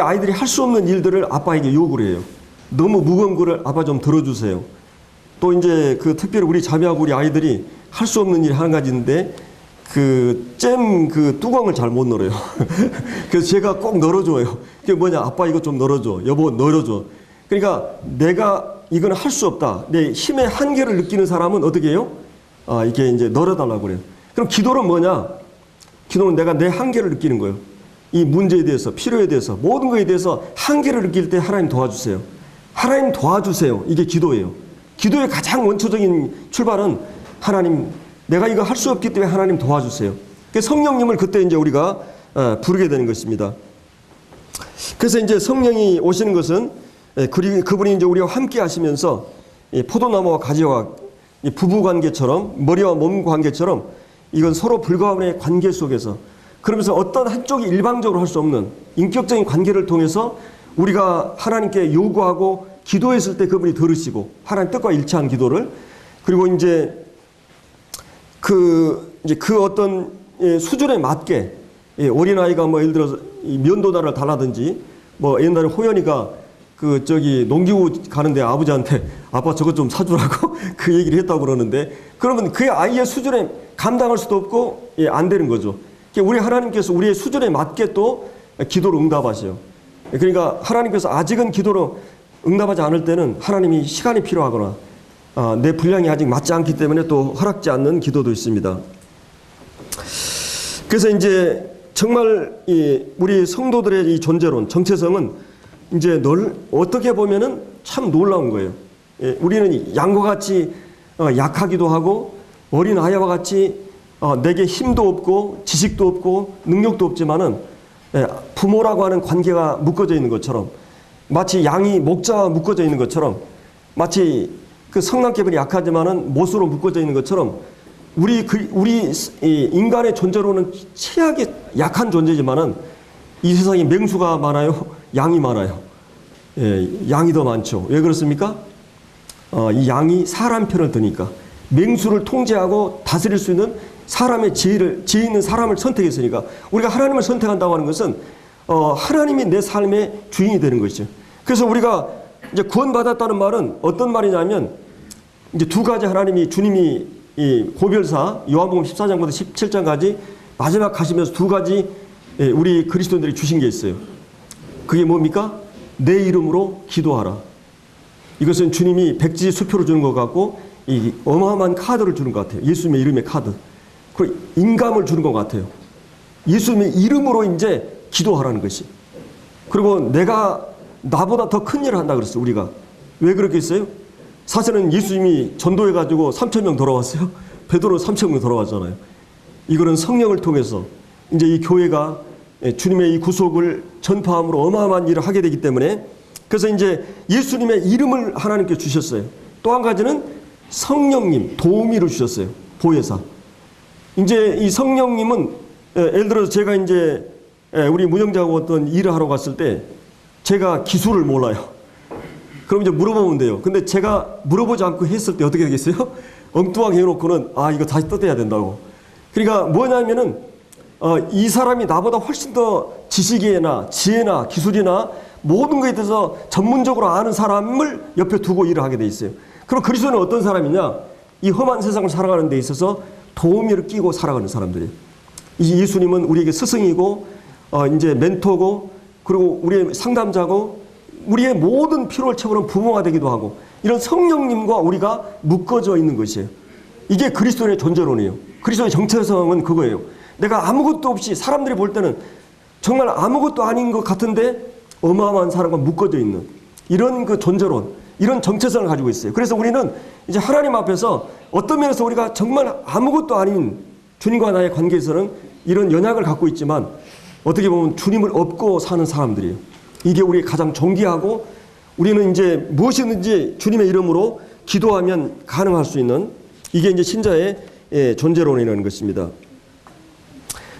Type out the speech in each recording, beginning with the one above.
아이들이 할 수 없는 일들을 아빠에게 요구를 해요. 너무 무거운 거를 아빠 좀 들어주세요. 또 이제 그 특별히 우리 자매하고 우리 아이들이 할 수 없는 일이 한 가지 있는데 그 뚜껑을 잘 못 널어요. 그래서 제가 꼭 널어줘요. 그게 뭐냐, 아빠 이거 좀 널어줘, 여보 널어줘. 그러니까 내가 이거는 할 수 없다, 내 힘의 한계를 느끼는 사람은 어떻게 해요? 이게 이제 널어달라고 그래요. 그럼 기도는 뭐냐? 기도는 내가 내 한계를 느끼는 거예요. 이 문제에 대해서, 필요에 대해서, 모든 것에 대해서 한계를 느낄 때 하나님 도와주세요. 하나님 도와주세요. 이게 기도예요. 기도의 가장 원초적인 출발은 하나님, 내가 이거 할 수 없기 때문에 하나님 도와주세요. 성령님을 그때 이제 우리가 부르게 되는 것입니다. 그래서 이제 성령이 오시는 것은 그분이 이제 우리와 함께 하시면서 포도나무와 가지와 부부 관계처럼, 머리와 몸 관계처럼 이건 서로 불가분의 관계 속에서, 그러면서 어떤 한쪽이 일방적으로 할 수 없는 인격적인 관계를 통해서 우리가 하나님께 요구하고 기도했을 때 그분이 들으시고 하나님 뜻과 일치한 기도를, 그리고 이제 그 어떤 수준에 맞게 어린아이가 뭐 예를 들어서 면도날을 달라든지, 뭐 옛날에 호연이가 농기구 가는데 아버지한테 아빠 저것 좀 사주라고 그 얘기를 했다고 그러는데, 그러면 그 아이의 수준에 감당할 수도 없고 안 되는 거죠. 우리 하나님께서 우리의 수준에 맞게 또 기도를 응답하셔요. 그러니까 하나님께서 아직은 기도로 응답하지 않을 때는 하나님이 시간이 필요하거나 내 분량이 아직 맞지 않기 때문에 또 허락지 않는 기도도 있습니다. 그래서 이제 정말 우리 성도들의 이 존재론, 정체성은 이제 어떻게 보면은 참 놀라운 거예요. 우리는 양과 같이 약하기도 하고 어린 아이와 같이 내게 힘도 없고 지식도 없고 능력도 없지만은 부모라고 하는 관계가 묶어져 있는 것처럼, 마치 양이 목자와 묶어져 있는 것처럼, 마치 그 성난개분이 약하지만은 못으로 묶어져 있는 것처럼 우리 인간의 존재로는 최악의 약한 존재지만은 이 세상에 맹수가 많아요, 양이 많아요. 양이 더 많죠. 왜 그렇습니까? 이 양이 사람 편을 드니까. 맹수를 통제하고 다스릴 수 있는 사람의 지혜 있는 사람을 선택했으니까. 우리가 하나님을 선택한다고 하는 것은 하나님이 내 삶의 주인이 되는 것이죠. 그래서 우리가 이제 구원받았다는 말은 어떤 말이냐면, 이제 두 가지 주님이 이 고별사 요한복음 14장부터 17장까지 마지막 가시면서 두 가지 우리 그리스도인들이 주신 게 있어요. 그게 뭡니까? 내 이름으로 기도하라. 이것은 주님이 백지 수표로 주는 것 같고 이 어마어마한 카드를 주는 것 같아요. 예수님의 이름의 카드. 그리고 인감을 주는 것 같아요. 예수님의 이름으로 이제 기도하라는 것이. 그리고 내가 나보다 더 큰 일을 한다 그랬어요. 우리가. 왜 그렇게 했어요? 사실은 예수님이 전도해가지고 3,000명 돌아왔어요. 베드로 3,000명 돌아왔잖아요. 이거는 성령을 통해서 이제 이 교회가 주님의 이 구속을 전파함으로 어마어마한 일을 하게 되기 때문에, 그래서 이제 예수님의 이름을 하나님께 주셨어요. 또 한 가지는 성령님, 도우미를 주셨어요. 보혜사. 이제 이 성령님은 예를 들어서 제가 이제 우리 무정자하고 어떤 일을 하러 갔을 때 제가 기술을 몰라요. 그럼 이제 물어보면 돼요. 근데 제가 물어보지 않고 했을 때 어떻게 되겠어요? 엉뚱하게 해놓고는 이거 다시 뜯어야 된다고. 그러니까 뭐냐면은 이 사람이 나보다 훨씬 더 지식이나 지혜나 기술이나 모든 것에 대해서 전문적으로 아는 사람을 옆에 두고 일을 하게 돼 있어요. 그럼 그리스도는 어떤 사람이냐? 이 험한 세상을 살아가는 데 있어서 도우미를 끼고 살아가는 사람들이에요. 이 예수님은 우리에게 스승이고 이제 멘토고, 그리고 우리의 상담자고, 우리의 모든 필요를 채우는 부모가 되기도 하고, 이런 성령님과 우리가 묶어져 있는 것이에요. 이게 그리스도의 존재론이에요. 그리스도의 정체성은 그거예요. 내가 아무것도 없이 사람들이 볼 때는 정말 아무것도 아닌 것 같은데 어마어마한 사람과 묶어져 있는 이런 그 존재론, 이런 정체성을 가지고 있어요. 그래서 우리는 이제 하나님 앞에서 어떤 면에서 우리가 정말 아무것도 아닌 주님과 나의 관계에서는 이런 연약을 갖고 있지만 어떻게 보면 주님을 업고 사는 사람들이에요. 이게 우리 가장 존귀하고, 우리는 이제 무엇이든지 주님의 이름으로 기도하면 가능할 수 있는, 이게 이제 신자의 존재론이라는 것입니다.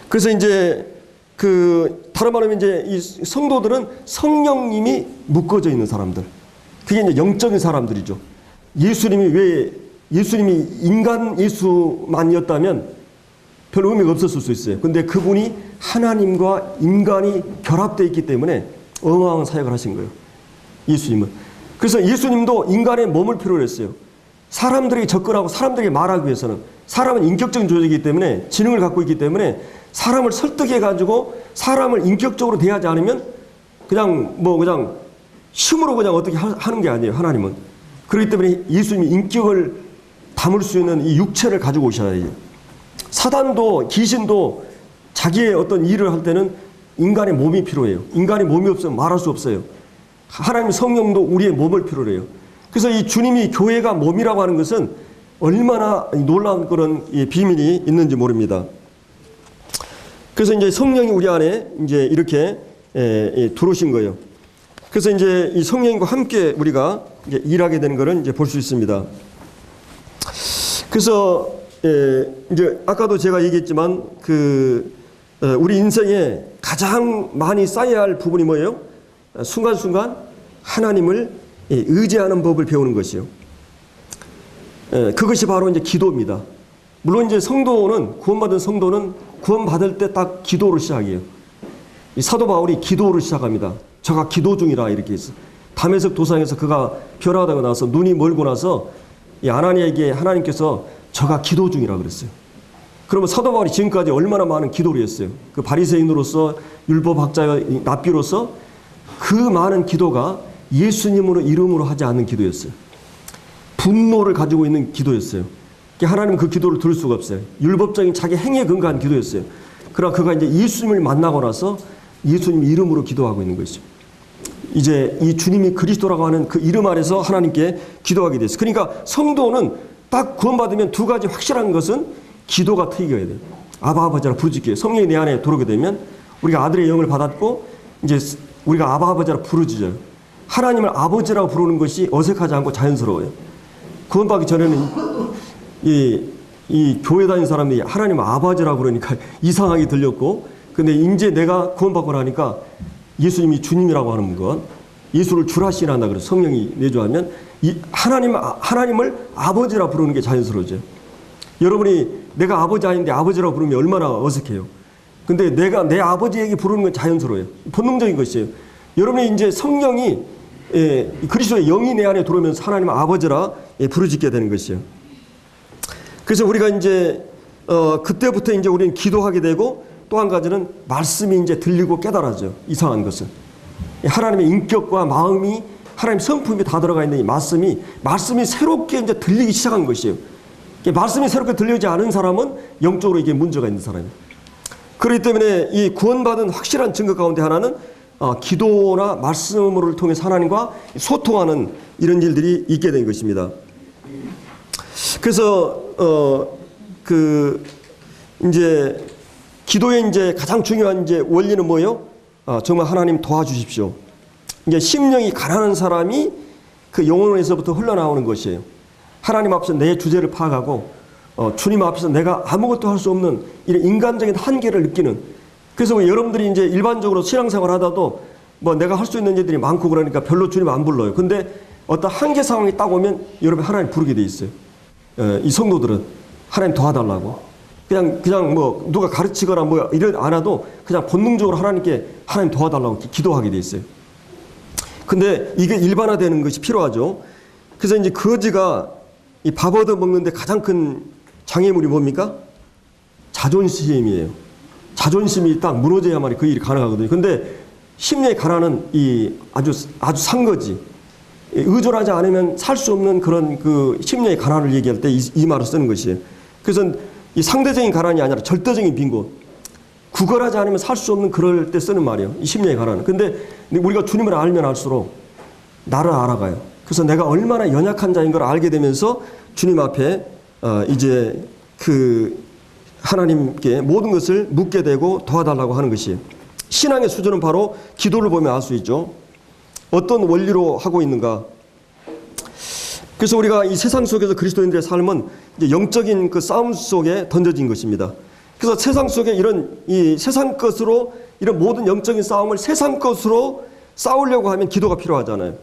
그래서 이제 다른 말하면 이제 이 성도들은 성령님이 묶어져 있는 사람들. 그게 이제 영적인 사람들이죠. 예수님이 인간 예수만이었다면 별 의미가 없었을 수 있어요. 근데 그분이 하나님과 인간이 결합되어 있기 때문에 어마어마한 사역을 하신 거예요. 예수님은. 그래서 예수님도 인간의 몸을 필요로 했어요. 사람들에게 접근하고 사람들에게 말하기 위해서는, 사람은 인격적인 존재이기 때문에, 지능을 갖고 있기 때문에 사람을 설득해가지고 사람을 인격적으로 대하지 않으면 그냥 힘으로 그냥 어떻게 하는 게 아니에요. 하나님은. 그렇기 때문에 예수님이 인격을 담을 수 있는 이 육체를 가지고 오셔야 돼요. 사단도 귀신도 자기의 어떤 일을 할 때는 인간의 몸이 필요해요. 인간의 몸이 없으면 말할 수 없어요. 하나님 성령도 우리의 몸을 필요로 해요. 그래서 이 주님이 교회가 몸이라고 하는 것은 얼마나 놀라운 그런 비밀이 있는지 모릅니다. 그래서 이제 성령이 우리 안에 이제 이렇게 들어오신 거예요. 그래서 이제 이 성령과 함께 우리가 이제 일하게 되는 것을 이제 볼 수 있습니다. 그래서 이제 아까도 제가 얘기했지만 우리 인생에 가장 많이 쌓여야 할 부분이 뭐예요? 순간순간 하나님을 의지하는 법을 배우는 것이요. 그것이 바로 이제 기도입니다. 물론 이제 구원받은 성도는 구원받을 때 딱 기도로 시작해요. 이 사도 바울이 기도로 시작합니다. 저가 기도 중이라 이렇게 했어요. 다메섹 도상에서 그가 변화하다가 나서 눈이 멀고 나서 이 아나니아에게 하나님께서 저가 기도 중이라 그랬어요. 그러면 사도 바울이 지금까지 얼마나 많은 기도를 했어요. 그 바리새인으로서 율법학자의 랍비로서 그 많은 기도가 예수님으로 이름으로 하지 않는 기도였어요. 분노를 가지고 있는 기도였어요. 하나님은 그 기도를 들을 수가 없어요. 율법적인 자기 행위에 근거한 기도였어요. 그러나 그가 이제 예수님을 만나고 나서 예수님 이름으로 기도하고 있는 것이죠. 이제 이 주님이 그리스도라고 하는 그 이름 아래서 하나님께 기도하게 됐어요. 그러니까 성도는 딱 구원받으면 두 가지 확실한 것은 기도가 트이게 돼요. 아바 아버지라 부르짖게. 성령이 내 안에 들어오게 되면 우리가 아들의 영을 받았고 이제 우리가 아바 아버지라 부르짖어요. 하나님을 아버지라고 부르는 것이 어색하지 않고 자연스러워요. 구원받기 전에는 이 교회 다니는 사람들이 하나님 아버지라고 그러니까 이상하게 들렸고, 근데 이제 내가 구원받고 나니까 예수님이 주님이라고 하는 것, 예수를 주라시나 한다 그래서 성령이 내주하면 하나님을 아버지라 부르는 게 자연스러워져요. 여러분이 내가 아버지 아닌데 아버지라고 부르면 얼마나 어색해요. 근데 내가 내 아버지에게 부르는 건 자연스러워요. 본능적인 것이에요. 여러분이 이제 성령이 그리스도의 영이 내 안에 들어오면서 하나님 아버지라 부르짖게 되는 것이에요. 그래서 우리가 이제 그때부터 이제 우리는 기도하게 되고, 또 한 가지는 말씀이 이제 들리고 깨달아져. 이상한 것은 하나님의 인격과 마음이, 하나님 성품이 다 들어가 있는 이 말씀이 새롭게 이제 들리기 시작한 것이에요. 말씀이 새롭게 들리지 않은 사람은 영적으로 이게 문제가 있는 사람이에요. 그렇기 때문에 이 구원받은 확실한 증거 가운데 하나는 기도나 말씀을 통해서 하나님과 소통하는 이런 일들이 있게 된 것입니다. 그래서 이제 기도의 이제 가장 중요한 이제 원리는 뭐예요? 정말 하나님 도와주십시오. 이제 심령이 가난한 사람이 그 영혼에서부터 흘러나오는 것이에요. 하나님 앞에서 내 주제를 파악하고 주님 앞에서 내가 아무것도 할 수 없는 이런 인간적인 한계를 느끼는. 그래서 여러분들이 이제 일반적으로 신앙생활 하다도 뭐 내가 할 수 있는 일들이 많고 그러니까 별로 주님 안 불러요. 근데 어떤 한계 상황이 딱 오면 여러분 하나님 부르게 돼 있어요. 이 성도들은 하나님 도와달라고. 그냥 뭐 누가 가르치거나 뭐 이런 안 하도 그냥 본능적으로 하나님께 하나님 도와달라고 기도하게 돼 있어요. 근데 이게 일반화되는 것이 필요하죠. 그래서 이제 거지가 이 밥 얻어 먹는데 가장 큰 장애물이 뭡니까? 자존심이에요. 자존심이 딱 무너져야만 그 일이 가능하거든요. 근데 심령의 가난은 아주 산 거지. 의존하지 않으면 살 수 없는 그런 그 심령의 가난을 얘기할 때 이 말을 쓰는 것이에요. 그래서 이 상대적인 가난이 아니라 절대적인 빈곤. 구걸하지 않으면 살 수 없는 그럴 때 쓰는 말이에요. 이 심령의 가난은. 근데 우리가 주님을 알면 알수록 나를 알아가요. 그래서 내가 얼마나 연약한 자인 걸 알게 되면서 주님 앞에 이제 그 하나님께 모든 것을 묻게 되고 도와달라고 하는 것이에요. 신앙의 수준은 바로 기도를 보면 알 수 있죠. 어떤 원리로 하고 있는가. 그래서 우리가 이 세상 속에서 그리스도인들의 삶은 이제 영적인 그 싸움 속에 던져진 것입니다. 그래서 세상 속에 이 세상 것으로 이런 모든 영적인 싸움을 세상 것으로 싸우려고 하면 기도가 필요하잖아요.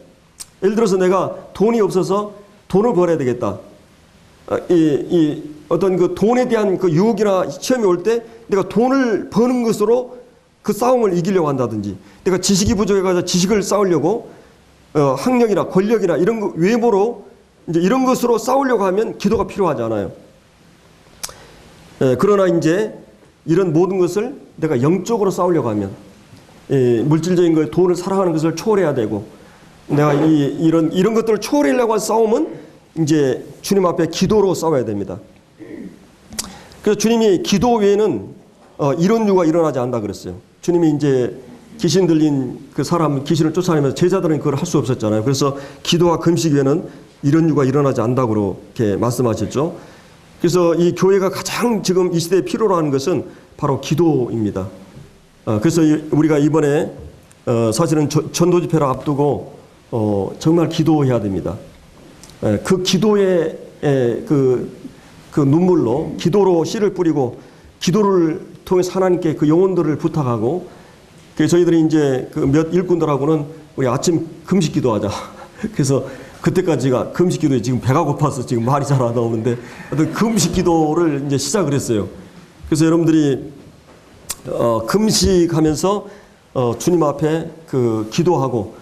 예를 들어서 내가 돈이 없어서 돈을 벌어야 되겠다. 어떤 그 돈에 대한 그 유혹이나 시험이 올 때 내가 돈을 버는 것으로 그 싸움을 이기려고 한다든지, 내가 지식이 부족해가지고 지식을 쌓으려고 학력이나 권력이나 이런 거 외모로 이제 이런 것으로 싸우려고 하면 기도가 필요하지 않아요. 그러나 이제 이런 모든 것을 내가 영적으로 싸우려고 하면, 물질적인 거, 돈을 사랑하는 것을 초월해야 되고, 내가 이런 것들을 초월하려고 한 싸움은 이제 주님 앞에 기도로 싸워야 됩니다. 그래서 주님이 기도 외에는 이런 유가 일어나지 않는다 그랬어요. 주님이 이제 귀신 들린 그 사람, 귀신을 쫓아내면서 제자들은 그걸 할 수 없었잖아요. 그래서 기도와 금식 외에는 이런 유가 일어나지 않는다고 그렇게 말씀하셨죠. 그래서 이 교회가 가장 지금 이 시대에 필요로 하는 것은 바로 기도입니다. 그래서 우리가 이번에 사실은 전도 집회를 앞두고 정말 기도해야 됩니다. 그 기도의 그 눈물로, 기도로 씨를 뿌리고 기도를 통해서 하나님께 그 영혼들을 부탁하고, 그래서 저희들이 이제 그 몇 일꾼들하고는 우리 아침 금식 기도하자. 그래서 그때까지가 금식 기도에 지금 배가 고파서 지금 말이 잘 안 나오는데, 금식 기도를 이제 시작을 했어요. 그래서 여러분들이 금식하면서 주님 앞에 그 기도하고,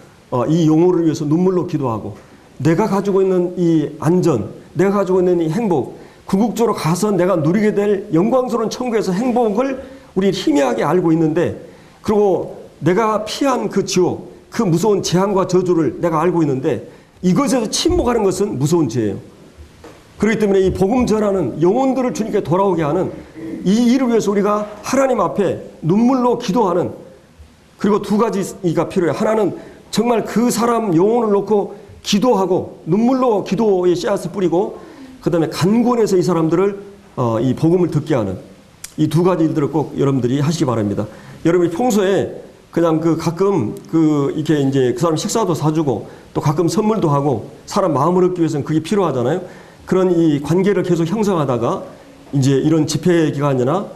이 영혼을 위해서 눈물로 기도하고, 내가 가지고 있는 이 안전, 내가 가지고 있는 이 행복, 궁극적으로 가서 내가 누리게 될 영광스러운 천국에서 행복을 우리 희미하게 알고 있는데, 그리고 내가 피한 그 지옥, 그 무서운 재앙과 저주를 내가 알고 있는데, 이것에서 침묵하는 것은 무서운 죄예요. 그렇기 때문에 이 복음 전하는 영혼들을 주님께 돌아오게 하는 이 일을 위해서 우리가 하나님 앞에 눈물로 기도하는, 그리고 두 가지가 필요해요. 하나는 정말 그 사람 영혼을 놓고 기도하고 눈물로 기도의 씨앗을 뿌리고, 그 다음에 간구해서 이 사람들을 이 복음을 듣게 하는 이 두 가지 일들을 꼭 여러분들이 하시기 바랍니다. 여러분이 평소에 그냥 가끔 이렇게 이제 그 사람 식사도 사주고 또 가끔 선물도 하고 사람 마음을 얻기 위해서는 그게 필요하잖아요. 그런 이 관계를 계속 형성하다가 이제 이런 집회 기간이나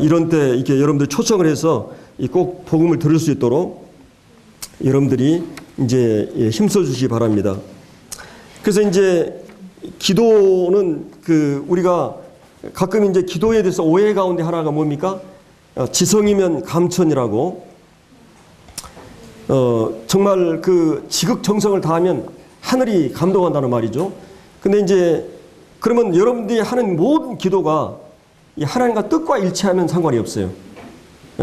이런 때 이렇게 여러분들 초청을 해서 꼭 복음을 들을 수 있도록 여러분들이 이제 힘써 주시기 바랍니다. 그래서 이제 기도는 우리가 가끔 이제 기도에 대해서 오해 가운데 하나가 뭡니까? 지성이면 감천이라고, 정말 그 지극정성을 다하면 하늘이 감동한다는 말이죠. 근데 이제 그러면 여러분들이 하는 모든 기도가 이 하나님과 뜻과 일치하면 상관이 없어요.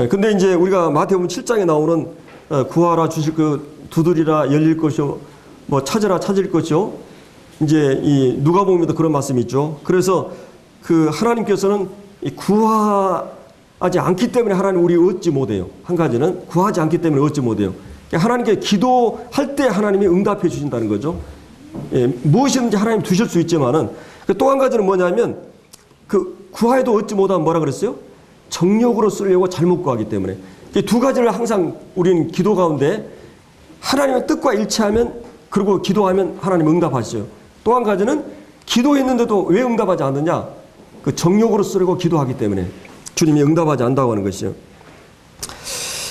근데 이제 우리가 마태복음 7장에 나오는 구하라 주실 그 두드리라 열릴 것이요, 뭐 찾으라 찾을 것이요, 이제 이 누가복음에도 그런 말씀이 있죠. 그래서 그 하나님께서는 구하지 않기 때문에 하나님 우리 얻지 못해요. 한 가지는 구하지 않기 때문에 얻지 못해요. 하나님께 기도할 때 하나님이 응답해 주신다는 거죠. 무엇이든지 하나님 두실 수 있지만은, 또 한 가지는 뭐냐면 구하여도 얻지 못하면 뭐라 그랬어요? 정욕으로 쓰려고 잘못 구하기 때문에. 이 두 가지를 항상 우리는 기도 가운데 하나님의 뜻과 일치하면, 그리고 기도하면 하나님 응답하시죠. 또 한 가지는 기도했는데도 왜 응답하지 않느냐? 그 정욕으로 쓰려고 기도하기 때문에 주님이 응답하지 않는다고 하는 것이요.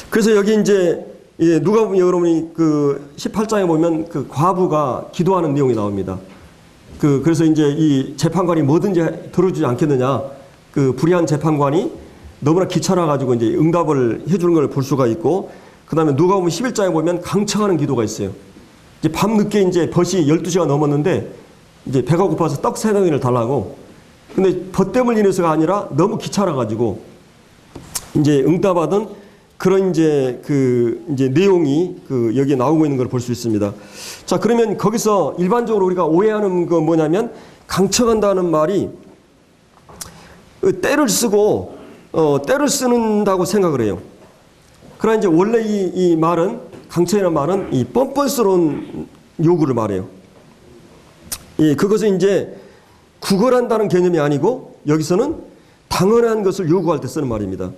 그래서 여기 이제 누가복음 여러분이 그 18장에 보면 그 과부가 기도하는 내용이 나옵니다. 그래서 이제 이 재판관이 뭐든지 들어주지 않겠느냐? 그 불의한 재판관이 너무나 귀찮아가지고 이제 응답을 해주는 걸 볼 수가 있고, 그 다음에 누가복음 11장에 보면 강청하는 기도가 있어요. 이제 밤늦게 이제 벗이 12시가 넘었는데 이제 배가 고파서 떡 3덩이를 달라고. 근데 벗 때문을 인해서가 아니라 너무 귀찮아가지고 이제 응답하던 그런 이제 이제 내용이 여기에 나오고 있는 걸 볼 수 있습니다. 자, 그러면 거기서 일반적으로 우리가 오해하는 건 뭐냐면, 강청한다는 말이 때를 쓰고 때를 쓰는다고 생각을 해요. 그러나 이제 원래 이 말은, 강청이라는 말은 이 뻔뻔스러운 요구를 말해요. 그것은 이제 구걸한다는 개념이 아니고, 여기서는 당연한 것을 요구할 때 쓰는 말입니다.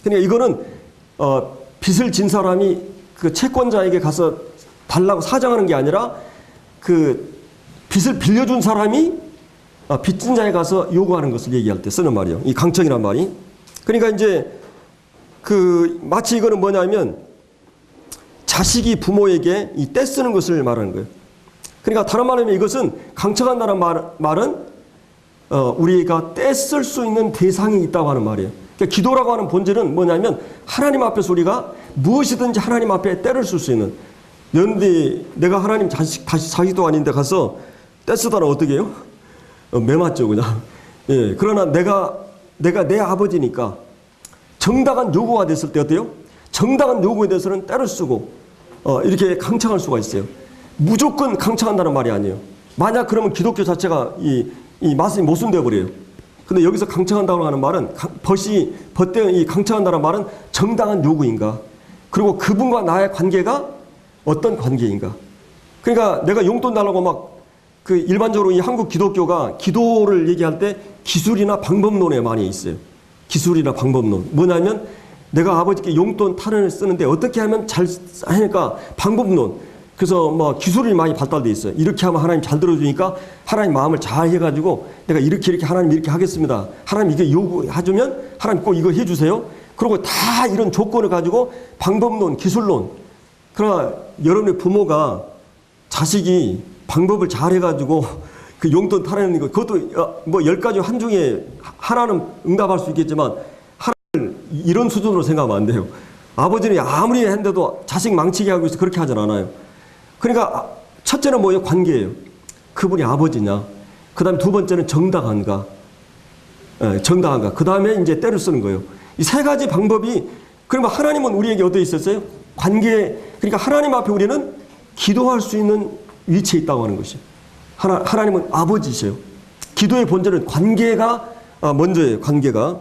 그러니까 이거는 빚을 진 사람이 그 채권자에게 가서 달라고 사정하는 게 아니라, 그 빚을 빌려준 사람이 빚진 자에 가서 요구하는 것을 얘기할 때 쓰는 말이에요. 이 강청이란 말이. 그러니까 이제 마치 이거는 뭐냐면, 자식이 부모에게 이 떼 쓰는 것을 말하는 거예요. 그러니까 다른 말로 하면 이것은 강청한다는 말은 우리가 떼 쓸 수 있는 대상이 있다고 하는 말이에요. 그러니까 기도라고 하는 본질은 뭐냐면 하나님 앞에서 우리가 무엇이든지 하나님 앞에 때를 쓸 수 있는. 그런데 내가 하나님 다시 자기도 아닌데 가서 때 쓰다라 어떻게 해요? 매맞죠 그냥. 예, 그러나 내가 내 아버지니까 정당한 요구가 됐을 때 어때요? 정당한 요구에 대해서는 때를 쓰고 이렇게 강창할 수가 있어요. 무조건 강창한다는 말이 아니에요. 만약 그러면 기독교 자체가 이 말씀이 모순되어 버려요. 근데 여기서 강창한다고 하는 말은 벗대어 이 강창한다는 말은 정당한 요구인가? 그리고 그분과 나의 관계가 어떤 관계인가? 그러니까 내가 용돈 달라고 막 그 일반적으로 이 한국 기독교가 기도를 얘기할 때 기술이나 방법론에 많이 있어요. 기술이나 방법론. 뭐냐면 내가 아버지께 용돈 탈원을 쓰는데 어떻게 하면 잘 하니까 방법론. 그래서 뭐 기술이 많이 발달돼 있어요. 이렇게 하면 하나님 잘 들어주니까 하나님 마음을 잘 해가지고 내가 이렇게 하나님 이렇게 하겠습니다. 하나님 이게 요구해주면 하나님 꼭 이거 해주세요. 그리고 다 이런 조건을 가지고 방법론, 기술론. 그러나 여러분의 부모가 자식이 방법을 잘 해가지고 그 용돈 타내는 거, 그것도 뭐 10가지 한 중에 하나는 응답할 수 있겠지만 하나를 이런 수준으로 생각하면 안 돼요. 아버지는 아무리 했는데도 자식 망치게 하고 있어 그렇게 하진 않아요. 그러니까 첫째는 뭐예요? 관계예요. 그분이 아버지냐. 그 다음에 두 번째는 정당한가. 정당한가. 그 다음에 이제 때를 쓰는 거예요. 이 세 가지 방법이, 그러면 하나님은 우리에게 어디에 있었어요? 관계. 그러니까 하나님 앞에 우리는 기도할 수 있는 위치에 있다고 하는 것이에요. 하나님은 아버지세요. 기도의 본질은 관계가 먼저예요. 관계가.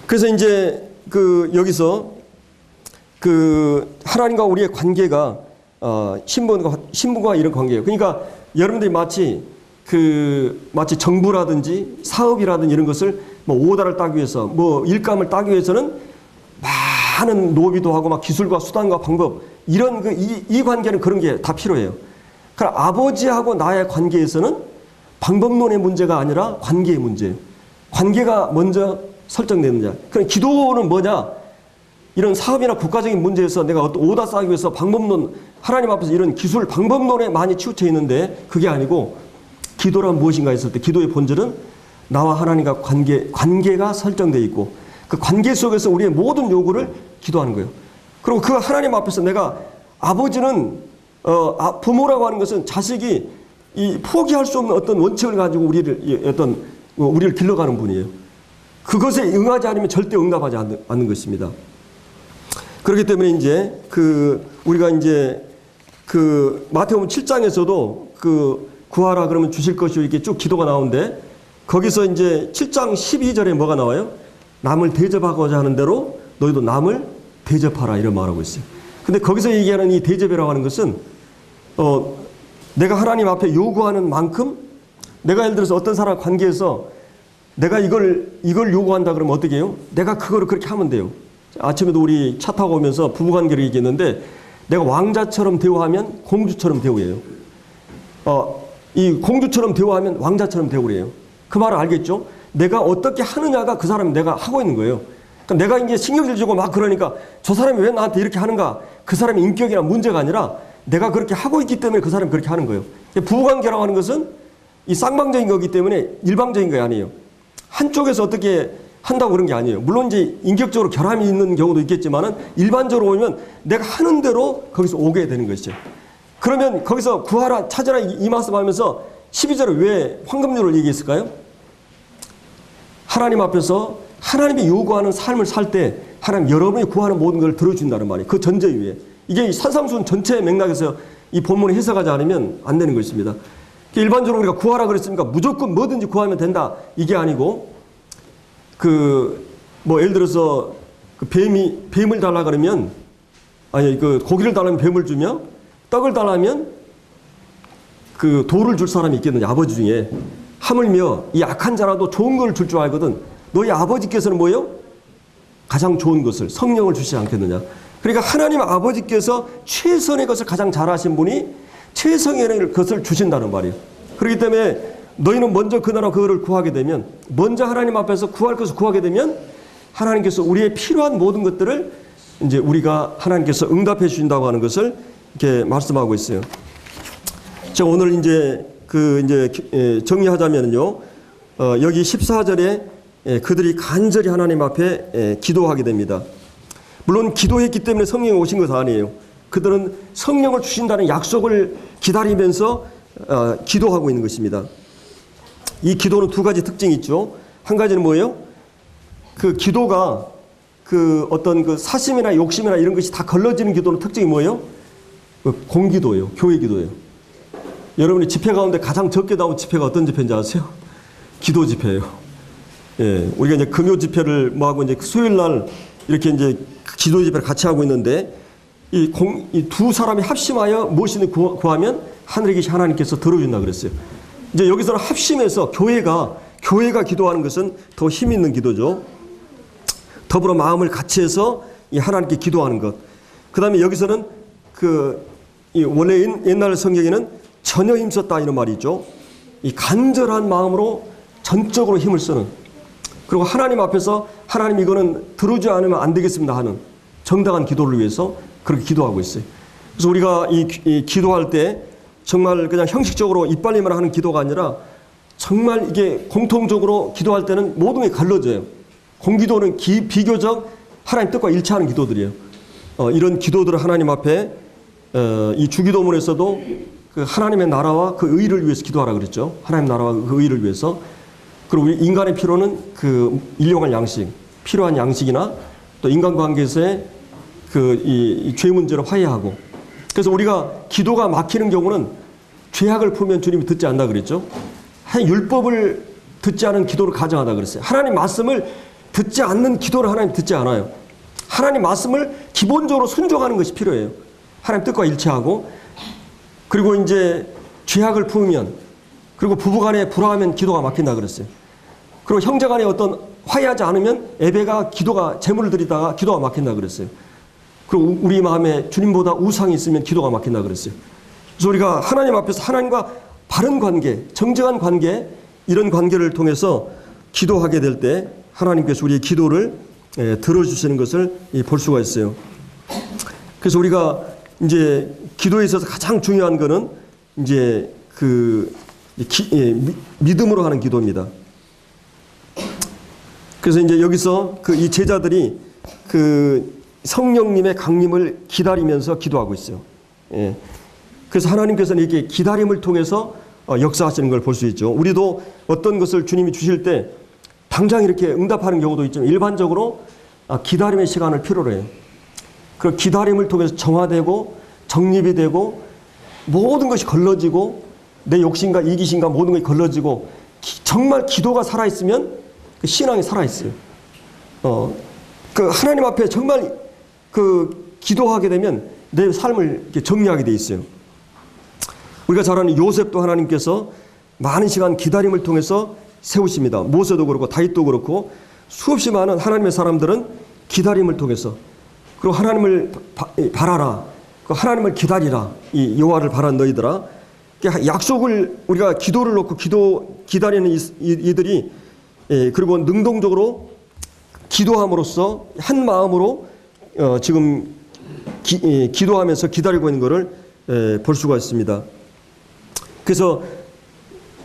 그래서 이제 여기서 하나님과 우리의 관계가 신분과 이런 관계예요. 그러니까 여러분들이 마치 정부라든지 사업이라든지 이런 것을 뭐 오다를 따기 위해서 뭐 일감을 따기 위해서는 많은 노비도 하고 막 기술과 수단과 방법 이런 이 관계는 그런 게 다 필요해요. 그러니까 아버지하고 나의 관계에서는 방법론의 문제가 아니라 관계의 문제예요. 관계가 먼저 설정되느냐. 그럼 기도는 뭐냐? 이런 사업이나 국가적인 문제에서 내가 어떤 오다 쌓기 위해서 방법론, 하나님 앞에서 이런 기술, 방법론에 많이 치우쳐 있는데 그게 아니고 기도란 무엇인가 했을 때 기도의 본질은 나와 하나님과 관계가 설정되어 있고 그 관계 속에서 우리의 모든 요구를 기도하는 거예요. 그리고 그 하나님 앞에서 내가 아버지는 부모라고 하는 것은 자식이 포기할 수 없는 어떤 원칙을 가지고 우리를 길러가는 분이에요. 그것에 응하지 않으면 절대 응답하지 않는 것입니다. 그렇기 때문에 이제 우리가 이제 마태복음 7장에서도 구하라 그러면 주실 것이요 이렇게 쭉 기도가 나오는데 거기서 이제 7장 12절에 뭐가 나와요? 남을 대접하고자 하는 대로 너희도 남을 대접하라 이런 말하고 있어요. 근데 거기서 얘기하는 이 대접이라고 하는 것은 내가 하나님 앞에 요구하는 만큼 내가 예를 들어서 어떤 사람 관계에서 내가 이걸 요구한다 그러면 어떻게 해요? 내가 그거를 그렇게 하면 돼요. 아침에도 우리 차 타고 오면서 부부관계를 얘기했는데 내가 왕자처럼 대우하면 공주처럼 대우해요. 이 공주처럼 대우하면 왕자처럼 대우래요. 그 말을 알겠죠? 내가 어떻게 하느냐가 그 사람이 내가 하고 있는 거예요. 그러니까 내가 이제 신경질 주고 막 그러니까 저 사람이 왜 나한테 이렇게 하는가? 그 사람의 인격이나 문제가 아니라 내가 그렇게 하고 있기 때문에 그 사람이 그렇게 하는 거예요. 부부관계라고 하는 것은 이 쌍방적인 거기 때문에 일방적인 게 아니에요. 한쪽에서 어떻게 한다고 그런 게 아니에요. 물론 이제 인격적으로 결함이 있는 경우도 있겠지만은 일반적으로 보면 내가 하는 대로 거기서 오게 되는 것이죠. 그러면 거기서 구하라, 찾아라 이 말씀하면서 12절에 왜 황금률을 얘기했을까요? 하나님 앞에서 하나님이 요구하는 삶을 살 때 하나님 여러분이 구하는 모든 걸 들어준다는 말이에요. 그 전제 위에. 이게 산상수훈 전체 맥락에서 이 본문을 해석하지 않으면 안 되는 것입니다. 일반적으로 우리가 구하라 그랬으니까 무조건 뭐든지 구하면 된다. 이게 아니고 예를 들어서 뱀을 달라 그러면 고기를 달라면 뱀을 주며 떡을 달라면 돌을 줄 사람이 있겠느냐. 아버지 중에. 하물며 이 악한 자라도 좋은 걸 줄 줄 알거든. 너희 아버지께서는 뭐예요? 가장 좋은 것을 성령을 주시지 않겠느냐. 그러니까 하나님 아버지께서 최선의 것을 가장 잘하신 분이 최선의 것을 주신다는 말이에요. 그렇기 때문에 너희는 먼저 그 나라 그거를 구하게 되면 먼저 하나님 앞에서 구할 것을 구하게 되면 하나님께서 우리의 필요한 모든 것들을 이제 우리가 하나님께서 응답해 주신다고 하는 것을 이렇게 말씀하고 있어요. 자, 오늘 이제 정리하자면요. 여기 14절에 그들이 간절히 하나님 앞에 기도하게 됩니다. 물론 기도했기 때문에 성령이 오신 것은 아니에요. 그들은 성령을 주신다는 약속을 기다리면서 기도하고 있는 것입니다. 이 기도는 두 가지 특징이 있죠. 한 가지는 뭐예요? 그 기도가 그 어떤 그 사심이나 욕심이나 이런 것이 다 걸러지는 기도는 특징이 뭐예요? 공기도예요. 교회 기도예요. 여러분이 집회 가운데 가장 적게 나온 집회가 어떤 집회인지 아세요? 기도 집회예요. 예, 우리가 이제 금요 집회를 뭐 하고 이제 수요일 날 이렇게 이제 기도 집회를 같이 하고 있는데 이 두 사람이 합심하여 무엇을 구하면 하늘에 계신 하나님께서 들어준다 그랬어요. 이제 여기서는 합심해서 교회가 기도하는 것은 더 힘 있는 기도죠. 더불어 마음을 같이 해서 이 하나님께 기도하는 것. 그 다음에 여기서는 원래 옛날 성경에는 전혀 힘썼다 이런 말이 있죠. 이 간절한 마음으로 전적으로 힘을 쓰는. 그리고 하나님 앞에서 하나님 이거는 들어주지 않으면 안 되겠습니다 하는 정당한 기도를 위해서 그렇게 기도하고 있어요. 그래서 우리가 이 기도할 때 정말 그냥 형식적으로 이빨리만 하는 기도가 아니라 정말 이게 공통적으로 기도할 때는 모든 게 갈라져요. 공기도는 비교적 하나님 뜻과 일치하는 기도들이에요. 이런 기도들을 하나님 앞에 이 주기도문에서도 그 하나님의 나라와 그 의를 위해서 기도하라 그랬죠. 하나님 나라와 그 의를 위해서. 그리고 인간의 필요는 그 일용할 양식, 필요한 양식이나 또 인간관계에서의 이 죄 문제를 화해하고. 그래서 우리가 기도가 막히는 경우는 죄악을 풀면 주님이 듣지 않는다 그랬죠. 율법을 듣지 않은 기도를 가정하다 그랬어요. 하나님 말씀을 듣지 않는 기도를 하나님 듣지 않아요. 하나님 말씀을 기본적으로 순종하는 것이 필요해요. 하나님 뜻과 일치하고. 그리고 이제 죄악을 품으면, 그리고 부부간에 불화하면 기도가 막힌다 그랬어요. 그리고 형제간에 어떤 화해하지 않으면 예배가 기도가 제물을 드리다가 기도가 막힌다 그랬어요. 그리고 우리 마음에 주님보다 우상이 있으면 기도가 막힌다 그랬어요. 그래서 우리가 하나님 앞에서 하나님과 바른 관계, 정정한 관계, 이런 관계를 통해서 기도하게 될 때 하나님께서 우리의 기도를 들어주시는 것을 볼 수가 있어요. 그래서 우리가 이제 기도에 있어서 가장 중요한 거는 이제 믿음으로 하는 기도입니다. 그래서 이제 여기서 이 제자들이 성령님의 강림을 기다리면서 기도하고 있어요. 예. 그래서 하나님께서는 이렇게 기다림을 통해서 역사하시는 걸 볼 수 있죠. 우리도 어떤 것을 주님이 주실 때 당장 이렇게 응답하는 경우도 있지만 일반적으로 기다림의 시간을 필요로 해요. 그 기다림을 통해서 정화되고 정립이 되고 모든 것이 걸러지고 내 욕심과 이기심과 모든 것이 걸러지고 정말 기도가 살아있으면 그 신앙이 살아있어요. 하나님 앞에 정말 기도하게 되면 내 삶을 이렇게 정리하게 돼 있어요. 우리가 잘 아는 요셉도 하나님께서 많은 시간 기다림을 통해서 세우십니다. 모세도 그렇고 다윗도 그렇고 수없이 많은 하나님의 사람들은 기다림을 통해서, 그리고 하나님을 바라라, 하나님을 기다리라, 이 여호와를 바란 너희들아, 약속을 우리가 기도를 놓고 기다리는 이들이 그리고 능동적으로 기도함으로써 한 마음으로 지금 기도하면서 기다리고 있는 것을 볼 수가 있습니다. 그래서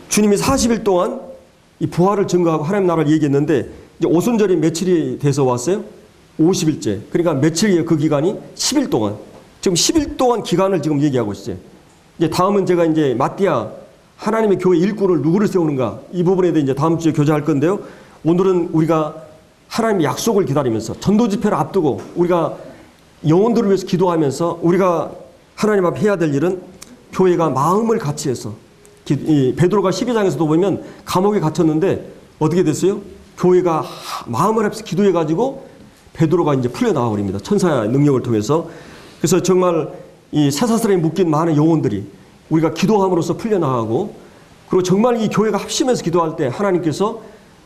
주님이 40일 동안 이 부활을 증거하고 하나님 나라를 얘기했는데 이제 오순절이 며칠이 돼서 왔어요? 50일째. 그러니까 며칠이에요? 그 기간이 10일 동안. 지금 10일 동안 기간을 지금 얘기하고 있어요. 이제 다음은 제가 이제 마띠아 하나님의 교회 일꾼을 누구를 세우는가 이 부분에 대해 이제 다음 주에 교제할 건데요. 오늘은 우리가 하나님의 약속을 기다리면서 전도 집회를 앞두고 우리가 영혼들을 위해서 기도하면서 우리가 하나님 앞에 해야 될 일은 교회가 마음을 같이 해서 베드로가 12장에서도 보면 감옥에 갇혔는데 어떻게 됐어요? 교회가 마음을 합해서 기도해 가지고 베드로가 이제 풀려 나와 버립니다. 천사의 능력을 통해서. 그래서 정말 이 쇠사슬에 묶인 많은 영혼들이 우리가 기도함으로써 풀려 나가고, 그리고 정말 이 교회가 합심해서 기도할 때 하나님께서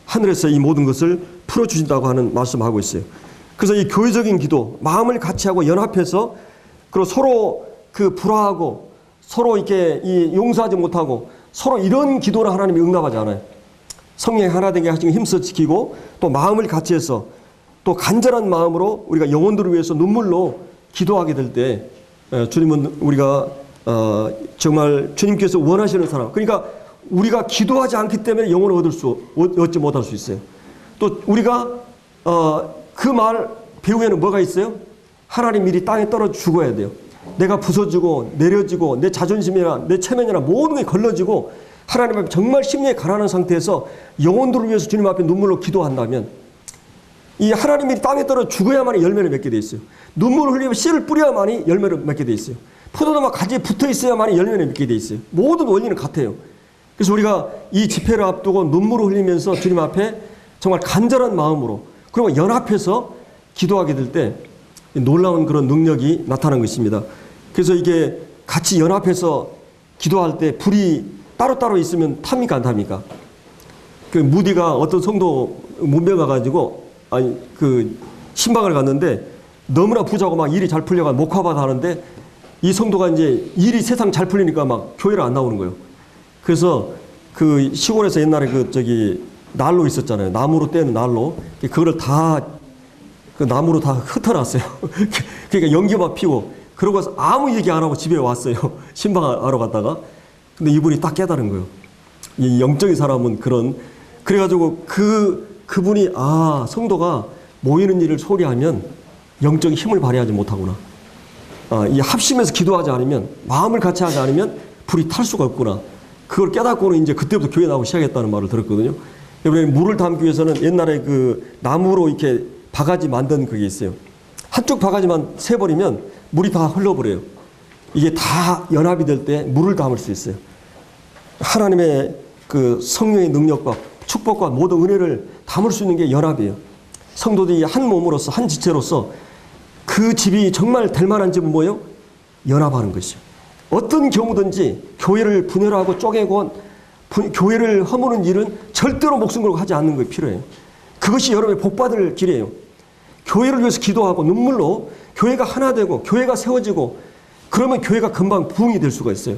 하늘에서 이 모든 것을 풀어 주신다고 하는 말씀하고 있어요. 그래서 이 교회적인 기도, 마음을 같이 하고 연합해서, 그리고 서로 불화하고 서로 이렇게 용서하지 못하고 서로 이런 기도를 하나님이 응답하지 않아요. 성령이 하나 되게 하시고 힘써 지키고 또 마음을 같이 해서 또 간절한 마음으로 우리가 영혼들을 위해서 눈물로 기도하게 될 때 주님은 우리가 정말 주님께서 원하시는 사람, 그러니까 우리가 기도하지 않기 때문에 영혼을 얻지 못할 수 있어요. 또 우리가 그 말 배후에는 뭐가 있어요? 하나님 일이 땅에 떨어져 죽어야 돼요. 내가 부서지고 내려지고 내 자존심이나 내 체면이나 모든 게 걸러지고 하나님 앞에 정말 심령이 가라앉은 상태에서 영혼들을 위해서 주님 앞에 눈물로 기도한다면 이 하나님 일이 땅에 떨어져 죽어야만이 열매를 맺게 돼 있어요. 눈물을 흘리며 씨를 뿌려야만이 열매를 맺게 돼 있어요. 포도나무 가지에 붙어 있어야만이 열매를 맺게 돼 있어요. 모든 원리는 같아요. 그래서 우리가 이 집회를 앞두고 눈물을 흘리면서 주님 앞에 정말 간절한 마음으로 그리고 연합해서 기도하게 될 때 놀라운 그런 능력이 나타나는 것입니다. 그래서 이게 같이 연합해서 기도할 때 불이 따로따로 있으면 탑니까 안 탑니까? 그 무디가 어떤 성도 문병 가가지고 그 신방을 갔는데 너무나 부자고 막 일이 잘 풀려가 목화받아 하는데 이 성도가 이제 일이 세상 잘 풀리니까 막 교회를 안 나오는 거예요. 그래서 그 시골에서 옛날에 난로 있었잖아요. 나무로 떼는 난로. 그거를 그 나무로 다 흩어놨어요. 그러니까 연기만 피고 그러고 아무 얘기 안 하고 집에 왔어요. 신방하러 갔다가. 근데 이분이 딱 깨달은 거예요. 이 영적인 사람은 그래가지고 그분이 성도가 모이는 일을 소홀히 하면 영적인 힘을 발휘하지 못하구나. 이 합심해서 기도하지 않으면 마음을 같이 하지 않으면 불이 탈 수가 없구나. 그걸 깨닫고는 이제 그때부터 교회 나오기 시작했다는 말을 들었거든요. 여러분 물을 담기 위해서는 옛날에 그 나무로 이렇게 바가지 만든 그게 있어요. 한쪽 바가지만 세버리면 물이 다 흘러버려요. 이게 다 연합이 될 때 물을 담을 수 있어요. 하나님의 그 성령의 능력과 축복과 모든 은혜를 담을 수 있는 게 연합이에요. 성도들이 한 몸으로서 한 지체로서 그 집이 정말 될 만한 집은 뭐예요? 연합하는 것이죠. 어떤 경우든지 교회를 분열하고 쪼개고 교회를 허무는 일은 절대로 목숨 걸고 하지 않는 게 필요해요. 그것이 여러분의 복받을 길이에요. 교회를 위해서 기도하고 눈물로 교회가 하나 되고 교회가 세워지고 그러면 교회가 금방 부흥이 될 수가 있어요.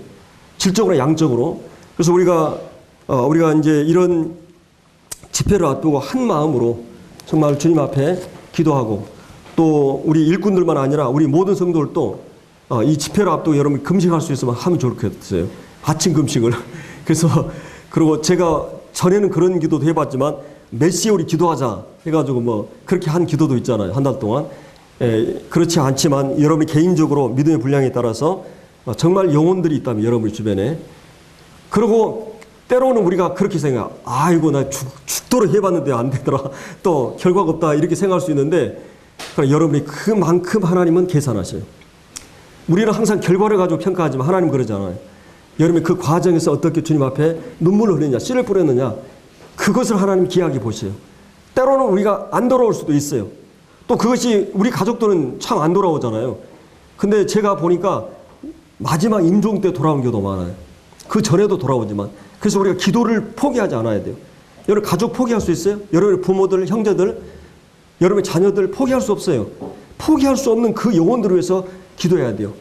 질적으로 양적으로. 그래서 우리가 이제 이런 집회를 앞두고 한 마음으로 정말 주님 앞에 기도하고 또 우리 일꾼들만 아니라 우리 모든 성도들도 이 집회를 앞두고 여러분 금식할 수 있으면 하면 좋겠어요. 아침 금식을. 그래서 그리고 제가 전에는 그런 기도도 해봤지만 메시아 우리 기도하자 해가지고 그렇게 한 기도도 있잖아요. 한 달 동안. 그렇지 않지만 여러분이 개인적으로 믿음의 분량에 따라서 정말 영혼들이 있다면 여러분 주변에 그리고 때로는 우리가 그렇게 생각, 아이고 나 죽도록 해봤는데 안 되더라, 또 결과가 없다 이렇게 생각할 수 있는데 여러분이 그만큼 하나님은 계산하셔요. 우리는 항상 결과를 가지고 평가하지만 하나님은 그러잖아요. 여러분이 그 과정에서 어떻게 주님 앞에 눈물을 흘리느냐, 씨를 뿌렸느냐, 그것을 하나님 귀하게 보세요. 때로는 우리가 안 돌아올 수도 있어요. 또 그것이 우리 가족들은 참 안 돌아오잖아요. 근데 제가 보니까 마지막 임종 때 돌아온 경우도 많아요. 그 전에도 돌아오지만. 그래서 우리가 기도를 포기하지 않아야 돼요. 여러분 가족 포기할 수 있어요? 여러분의 부모들, 형제들, 여러분의 자녀들 포기할 수 없어요. 포기할 수 없는 그 영혼들을 위해서 기도해야 돼요.